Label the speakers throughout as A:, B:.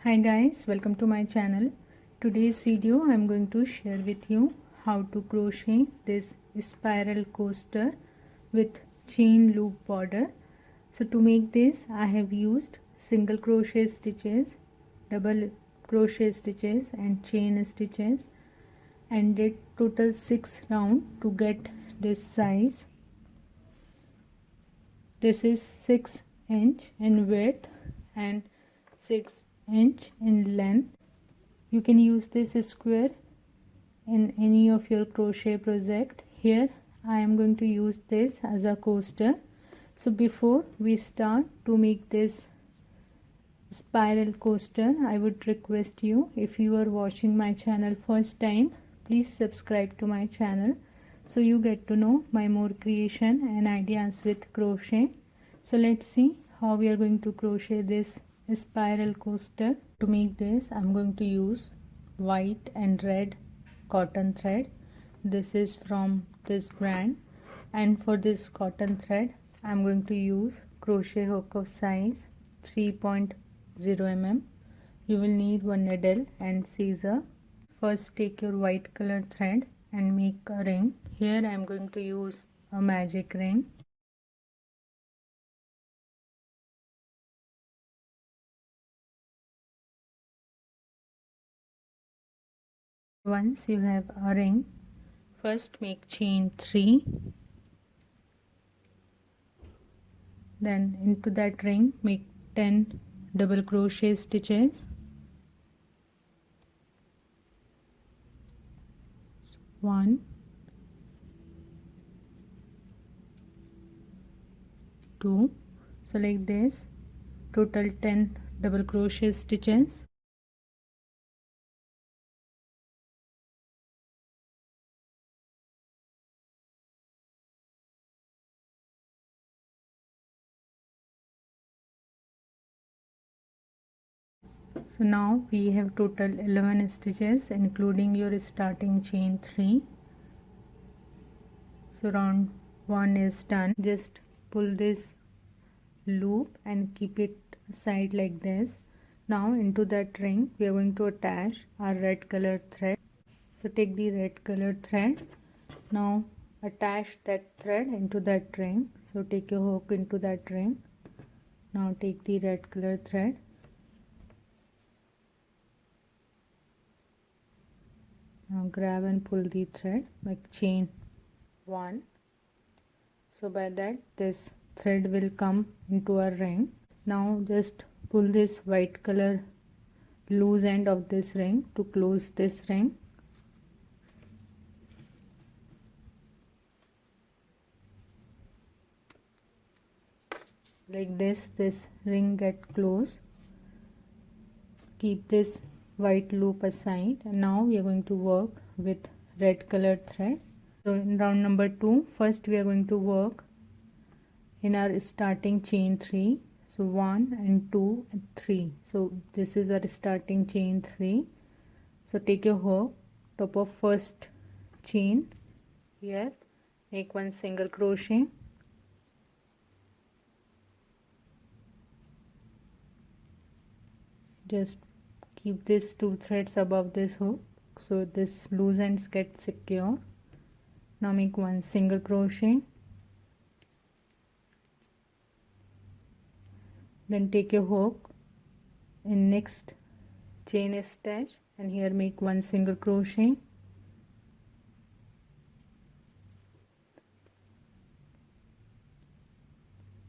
A: Hi guys, welcome to my channel. Today's video I'm going to share with you how to crochet this spiral coaster with chain loop border. So to make this I have used single crochet stitches, double crochet stitches and chain stitches, and did total 6 rounds to get this size. This is 6 inch in width and 6 inch in length. You can use this square in any of your crochet project. Here I am going to use this as a coaster. So before we start to make this spiral coaster, I would request you, if you are watching my channel first time, please subscribe to my channel so you get to know my more creation and ideas with crochet. So let's see how we are going to crochet this spiral coaster. To make this I'm going to use white and red cotton thread. This is from this brand, and for this cotton thread I'm going to use crochet hook of size 3.0 mm. You will need one needle and scissor. First take your white color thread and make a ring. Here I am going to use a magic ring. Once you have a ring, first make chain 3, then into that ring make 10 double crochet stitches. 1, 2, so like this, total 10 double crochet stitches. So now we have total 11 stitches including your starting chain 3. So round 1 is done. Just pull this loop and keep it aside like this. Now into that ring we are going to attach our red colored thread. So take the red colored thread. Now attach that thread into that ring. So take your hook into that ring. Now take the red colored thread. Now grab and pull the thread like chain 1. So by that this thread will come into our ring. Now just pull this white color loose end of this ring to close this ring. Like this ring get closed. Keep this white loop aside, and now we are going to work with red colored thread. So in round number 2, first we are going to work in our starting chain 3. So 1 and 2 and 3. So this is our starting chain 3. So take your hook, top of first chain, here make one single crochet, just keep this 2 threads above this hook so this loose ends get secure. Now make one single crochet, then take your hook in next chain stitch and here make one single crochet,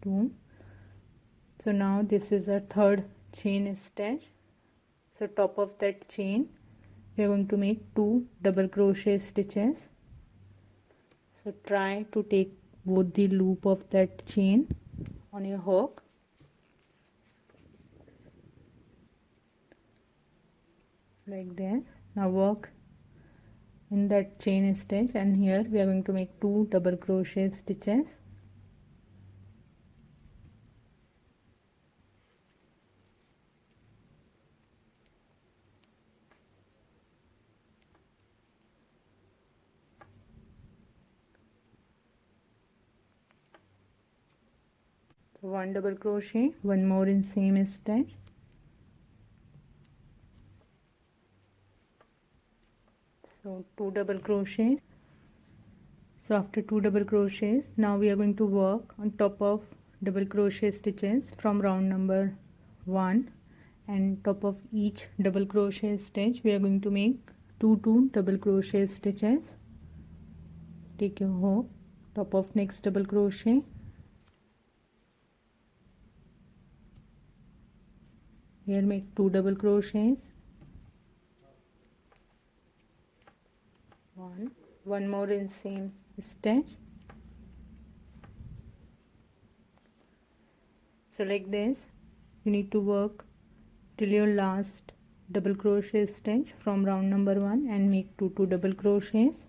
A: two. So now this is our third chain stitch. So top of that chain we are going to make 2 double crochet stitches. So try to take both the loop of that chain on your hook. Like that. Now work in that chain stitch, and here we are going to make 2 double crochet stitches. So 1 double crochet, one more in same stitch, make 2 double crochets. So after 2 double crochets, now we are going to work on top of double crochet stitches from round number 1, and top of each double crochet stitch we are going to make 2 double crochet stitches. Take your hook, top of next double crochet, here make 2 double crochets, one more in same stitch. So like this you need to work till your last double crochet stitch from round number 1 and make 2 double crochets.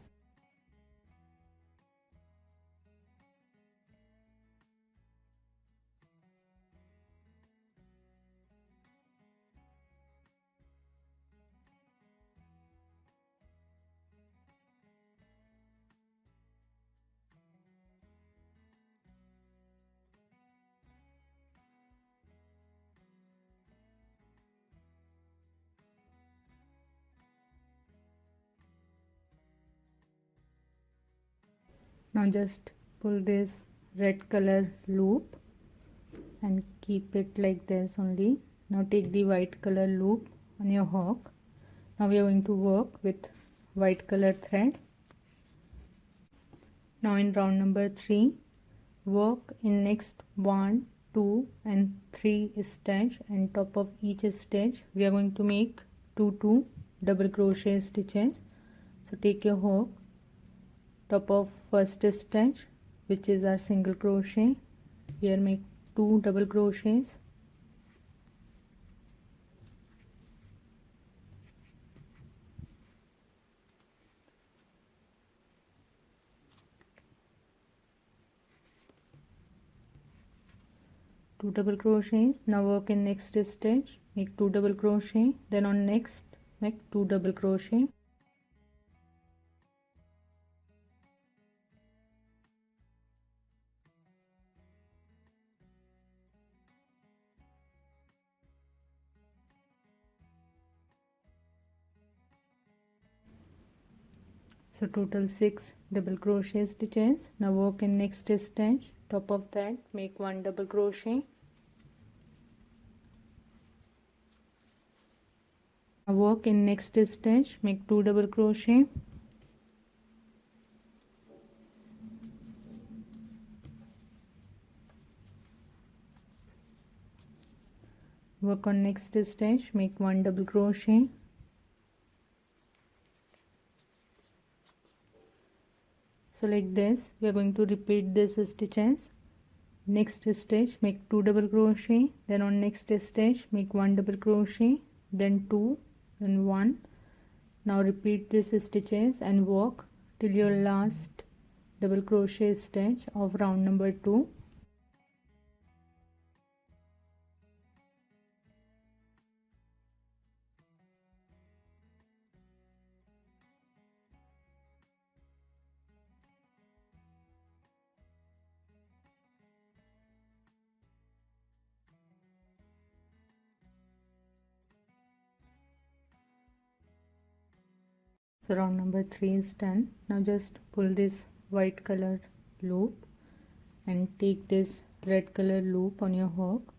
A: Now just pull this red color loop and keep it like this only. Now take the white color loop on your hook. Now we are going to work with white color thread. Now in round number 3, work in next 1, 2 and 3 stitch, and top of each stitch we are going to make 2 double crochet stitches. So take your hook, top of first stitch which is our single crochet, here make 2 double crochets, two double crochets. Now work in next stitch, make 2 double crochet, then on next make 2 double crochet. So total 6 double crochet stitches. Now work in next stitch, top of that make 1 double crochet. Now work in next stitch, make 2 double crochet. Work on next stitch, make 1 double crochet. So like this we are going to repeat this stitches. Next stitch make 2 double crochet, then on next stitch make 1 double crochet, then 2, then 1. Now repeat this stitches and work till your last double crochet stitch of round number 2. So round number 3 is done. Now just pull this white color loop and take this red color loop on your hook,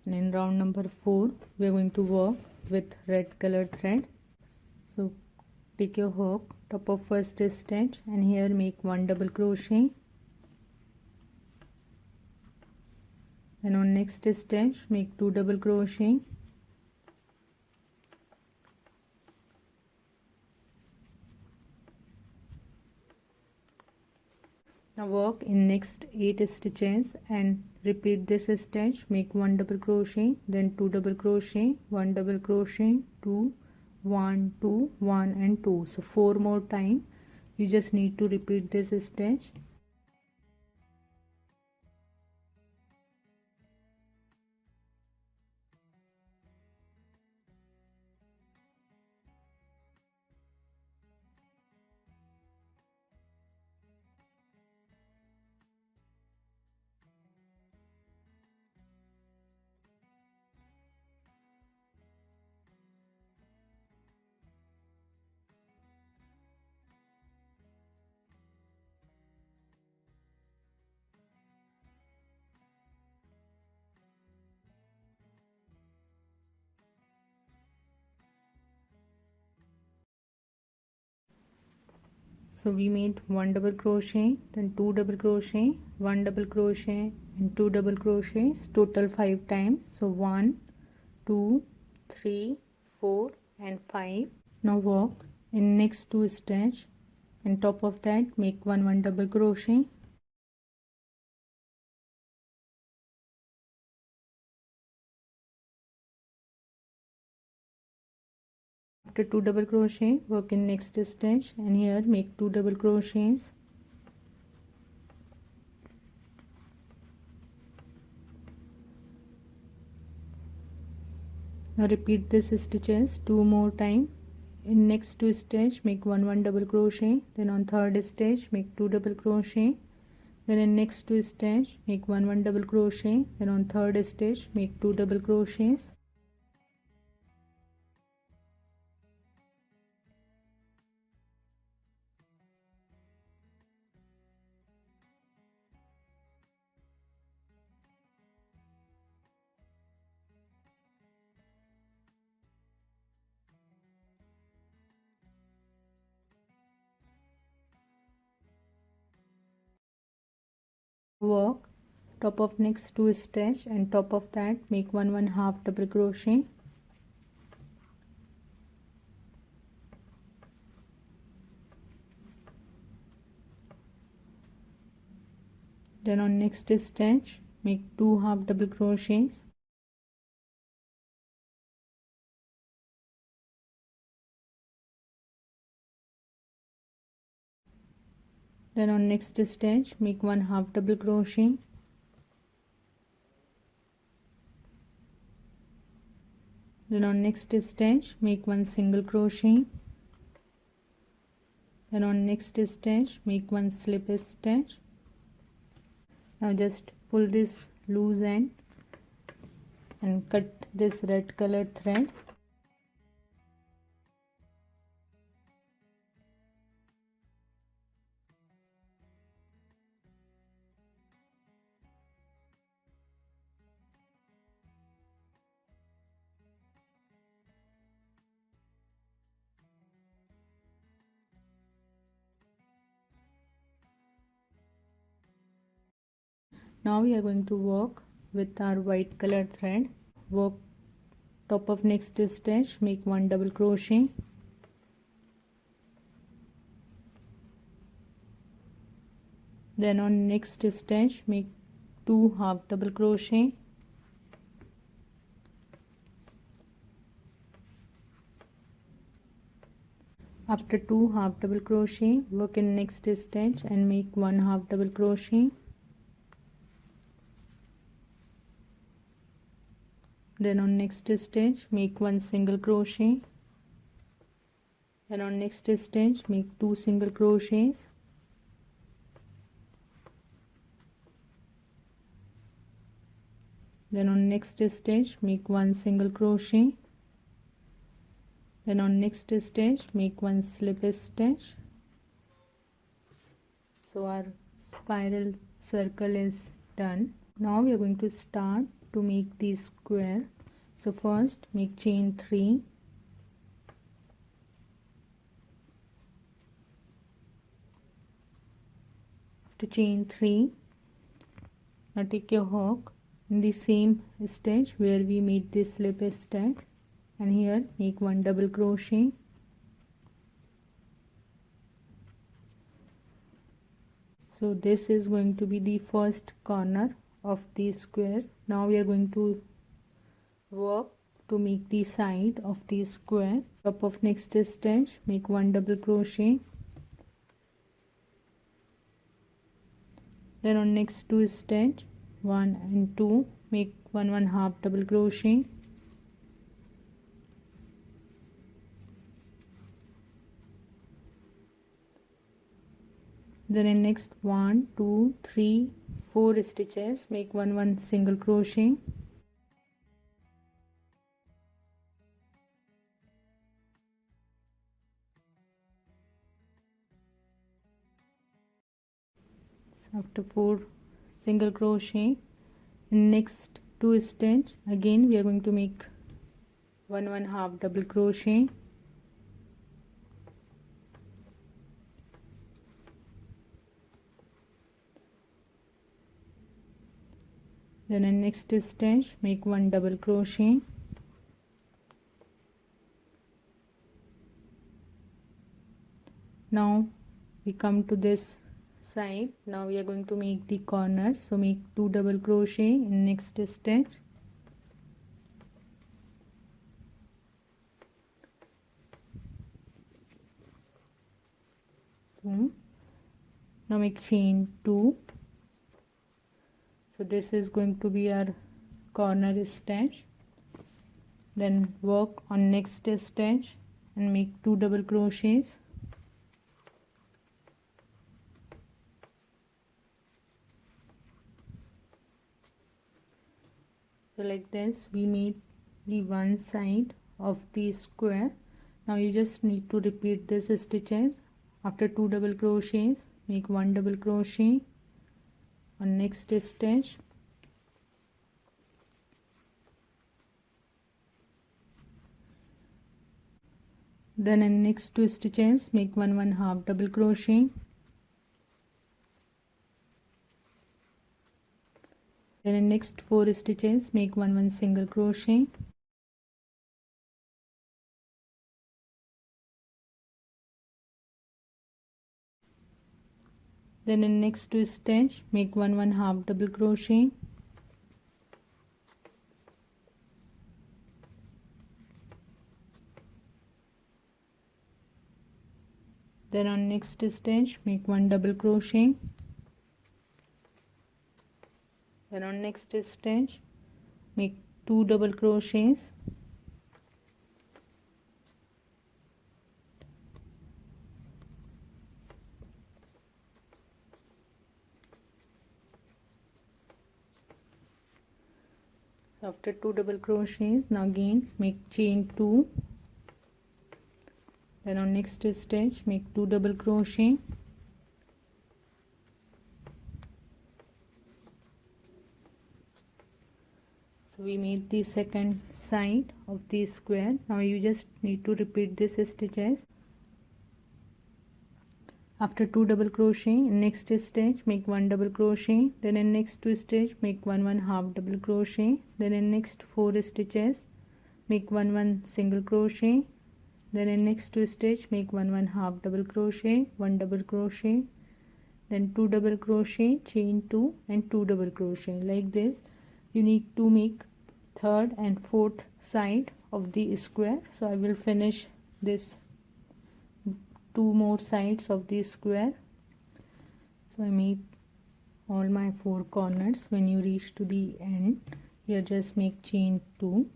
A: and in round number 4 we are going to work with red color thread. So take your hook, top of first stitch, and here make 1 double crochet, and on next stitch make 2 double crochet. Now work in next 8 stitches and repeat this stitch, make 1 double crochet, then 2 double crochet, 1 double crochet, 2, 1, 2, 1 and 2. So 4 more time you just need to repeat this stitch. So we made 1 double crochet, then 2 double crochet, 1 double crochet and 2 double crochets, total 5 times. So 1, 2, 3, 4 and 5. Now walk in next 2 stitch, and top of that make 1 double crochet. After 2 double crochet, work in next stitch, and here make 2 double crochets. Now repeat this stitches 2 more time. In next 2 stitch make 1 double crochet, then on third stitch make 2 double crochet, then in next 2 stitch make 1 double crochet, then on third stitch make 2 double crochets. Work top of next 2 stitch, and top of that make 1 half double crochet. Then on next stitch make 2 half double crochets. Then on next stitch make 1 half double crochet. Then on next stitch make 1 single crochet. Then on next stitch make 1 slip stitch. Now just pull this loose end and cut this red colored thread. Now we are going to work with our white colored thread. Work top of next stitch, make 1 double crochet. Then on next stitch make 2 half double crochet. After 2 half double crochet, work in next stitch and make 1 half double crochet. Then on next stitch make 1 single crochet. Then on next stitch make 2 single crochets. Then on next stitch make 1 single crochet. Then on next stitch make 1 slip stitch. So our spiral circle is done. Now we are going to start to make the square. So first make chain 3. After chain 3, now take your hook in the same stitch where we made this slip stitch, and here make 1 double crochet. So this is going to be the first corner of the square. Now we are going to work to make the side of the square. Top of next stitch make 1 double crochet. Then on next 2 stitch 1 and 2 make 1 half double crochet. Then in next 1 2 3 4 stitches make 1 single crochet. After 4 single crochet, in next 2 stitch again we are going to make 1 half double crochet. Then in next stitch make 1 double crochet. Now we come to this side. Now we are going to make the corners, so make 2 double crochet in next stitch. Now make chain 2. So this is going to be our corner stitch. Then work on next stitch and make 2 double crochets. So like this we made the one side of the square. Now you just need to repeat this stitches. After 2 double crochets make 1 double crochet on next stitch. Then in next 2 stitches make 1/2 double crochet. Then in next 4 stitches make 1 single crochet. Then in next 2 stitch make 1/2 double crochet. Then on next stitch make 1 double crochet. Then on next stitch make 2 double crochets. So after 2 double crochets now again make chain 2. Then on next stitch make 2 double crochet. So we made the second side of the square. Now you just need to repeat this stitches. After 2 double crochet in next stitch make 1 double crochet. Then in next 2 stitch make 1/2 double crochet. Then in next 4 stitches make 1 single crochet. Then in next 2 stitch make 1/2 double crochet, 1 double crochet, then 2 double crochet, chain 2 and 2 double crochet. Like this you need to make third and fourth side of the square. So I will finish this 2 more sides of the square. So I made all my 4 corners. When you reach to the end here just make chain 2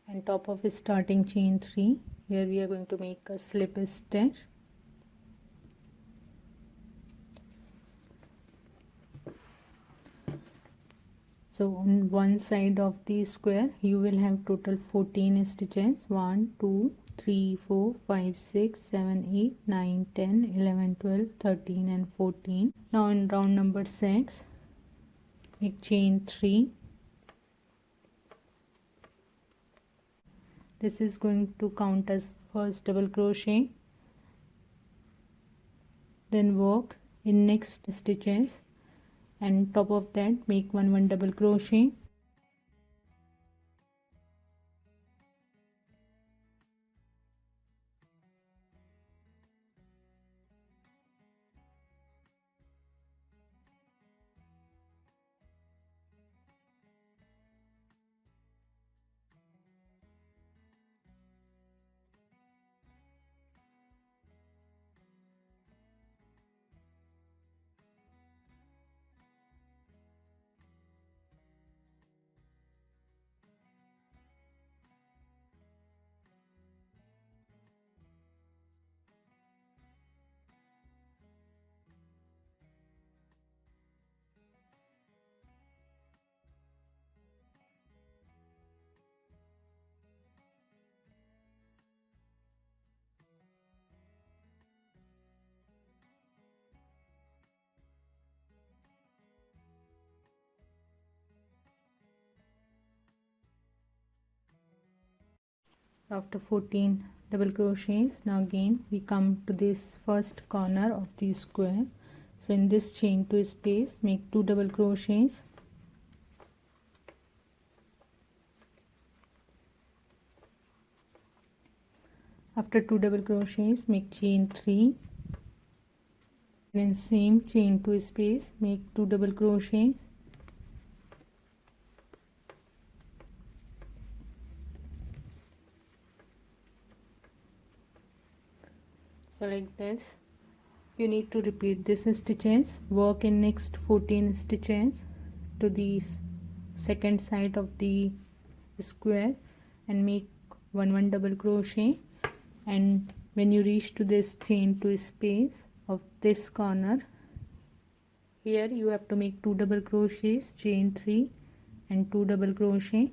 A: and top of starting chain 3. Here we are going to make a slip stitch. So on one side of the square you will have total 14 stitches. 1 2 3 4 5 6 7 8 9 10 11 12 13 and 14. Now in round number 6 make chain 3. This is going to count as first double crochet. Then work in next stitches and top of that make 1 double crochet. After 14 double crochets now again we come to this first corner of the square. So in this chain 2 space make 2 double crochets. After 2 double crochets, make chain 3, then same chain 2 space, make 2 double crochets, so like this. You need to repeat this stitches, work in next 14 stitches to the second side of the square and make 1 double crochet, and when you reach to this chain 2 space of this corner, here you have to make 2 double crochets, chain 3 and 2 double crochet.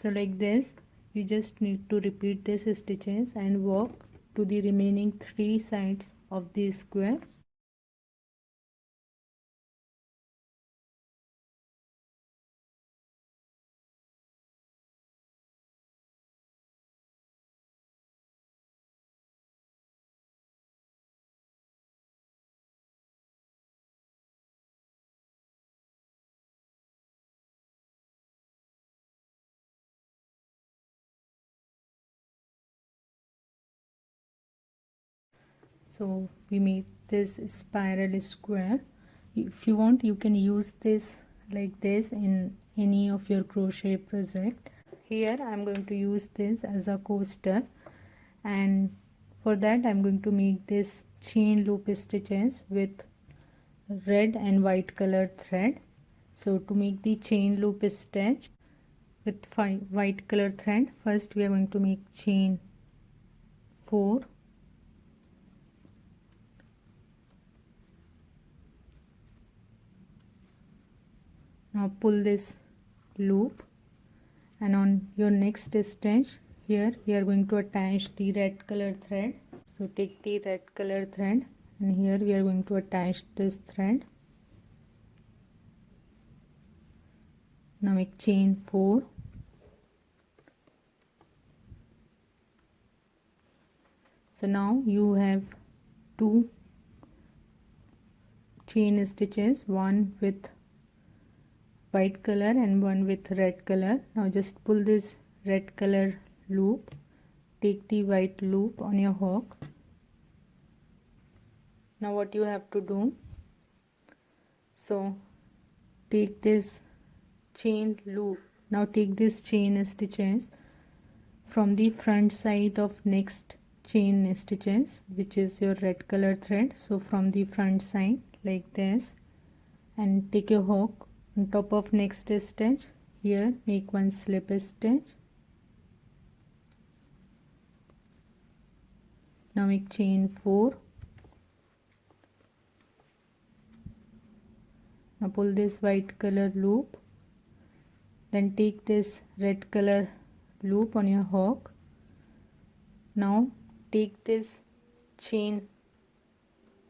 A: So like this, you just need to repeat this stitches and work to the remaining 3 sides of the square. So we made this spiral square. If you want, you can use this like this in any of your crochet project. Here I am going to use this as a coaster, and for that I am going to make this chain loop stitches with red and white colored thread. So to make the chain loop stitch with white colored thread, first we are going to make chain 4, now pull this loop, and on your next stitch here we are going to attach the red color thread. So take the red color thread and here we are going to attach this thread. Now make chain 4, so now you have 2 chain stitches, one with white color and one with red color. Now just pull this red color loop, take the white loop on your hook. Now what you have to do, so take this chain loop, now take this chain stitches from the front side of next chain stitches, which is your red color thread. So from the front side like this, and take your hook on top of next stitch, here make 1 slip stitch. Now make chain 4, now pull this white color loop, then take this red color loop on your hook. Now take this chain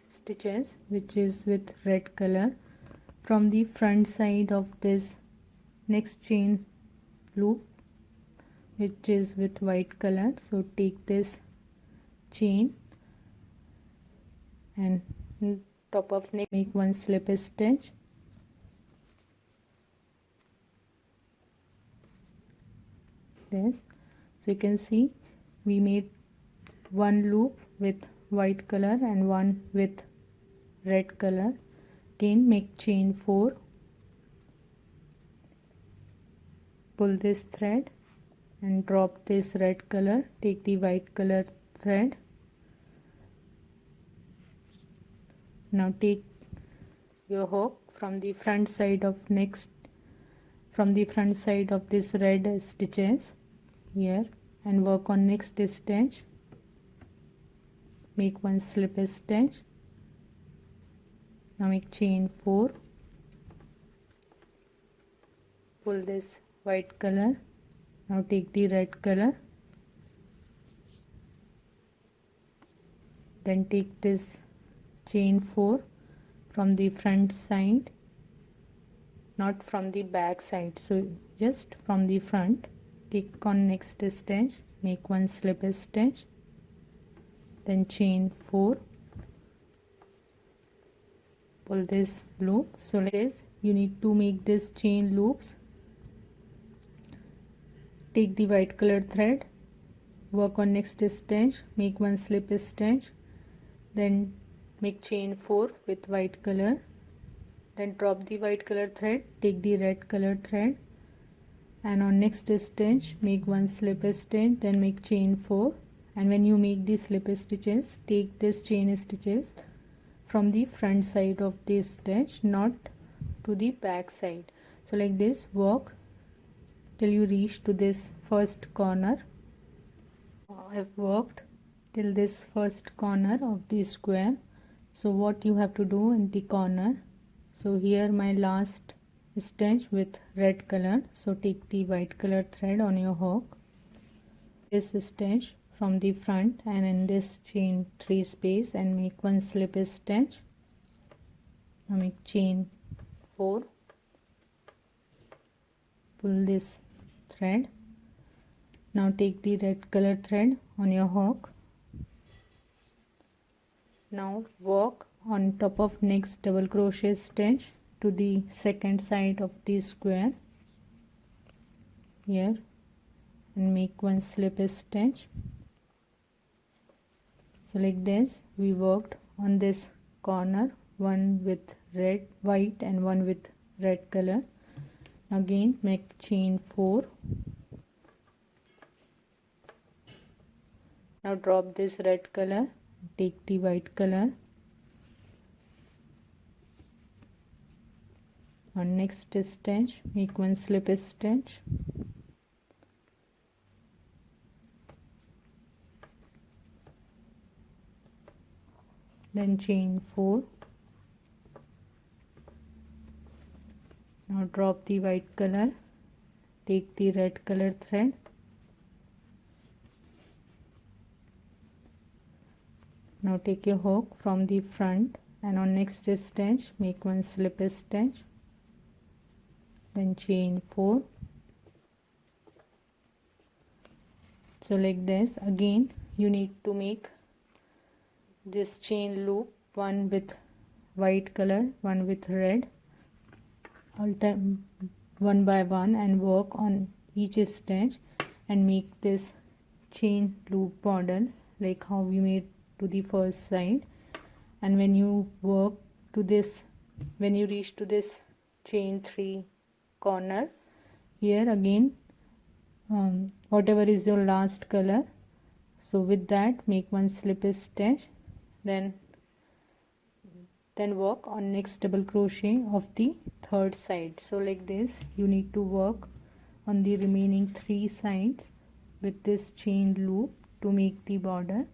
A: stitches which is with red color from the front side of this next chain loop which is with white color. So take this chain and top of neck make 1 slip stitch. This, so you can see we made 1 loop with white color and 1 with red color. Again make chain 4, pull this thread and drop this red color, take the white color thread. Now take your hook from the front side of this red stitches here and work on next stitch, make 1 slip stitch. Now make chain 4, pull this white color, now take the red color, then take this chain 4 from the front side, not from the back side, so just from the front. Take on next stitch, make 1 slip stitch, then chain 4, pull this loop. So like this you need to make this chain loops. Take the white colored thread work on next stitch, make 1 slip stitch, then make chain 4 with white color, then drop the white color thread, take the red color thread, and on next stitch make 1 slip stitch, then make chain 4, and when you make the slip stitches, take this chain stitches from the front side of this stitch, not to the back side. So like this, work till you reach to this first corner. I've worked till this first corner of the square. So what you have to do in the corner, so here my last stitch with red color, so take the white color thread on your hook, this stitch from the front and in this chain 3 space and make 1 slip stitch. Now make chain 4, pull this thread. Now take the red color thread on your hook. Now work on top of next double crochet stitch to the second side of the square here and make 1 slip stitch. So like this, we worked on this corner, one with red, white and one with red color. Again make chain 4. Now drop this red color, take the white color. On next stitch, make 1 slip stitch. Then chain 4. Now drop the white color, take the red color thread. Now take your hook from the front and on next stitch make 1 slip stitch, then chain 4. So like this, again you need to make this chain loop, one with white color, one with red, one by one, and work on each stitch and make this chain loop border like how we made to the first side. And when you work to this, when you reach to this chain 3 corner, here again whatever is your last color, so with that make 1 slip stitch, then work on next double crochet of the third side. So like this, you need to work on the remaining 3 sides with this chain loop to make the border.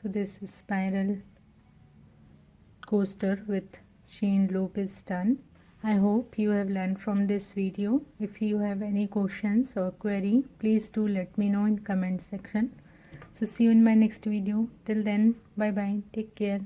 A: So this spiral coaster with chain loop is done. I hope you have learned from this video. If you have any questions or query, please do let me know in comment section. So see you in my next video. Till then, bye bye, take care.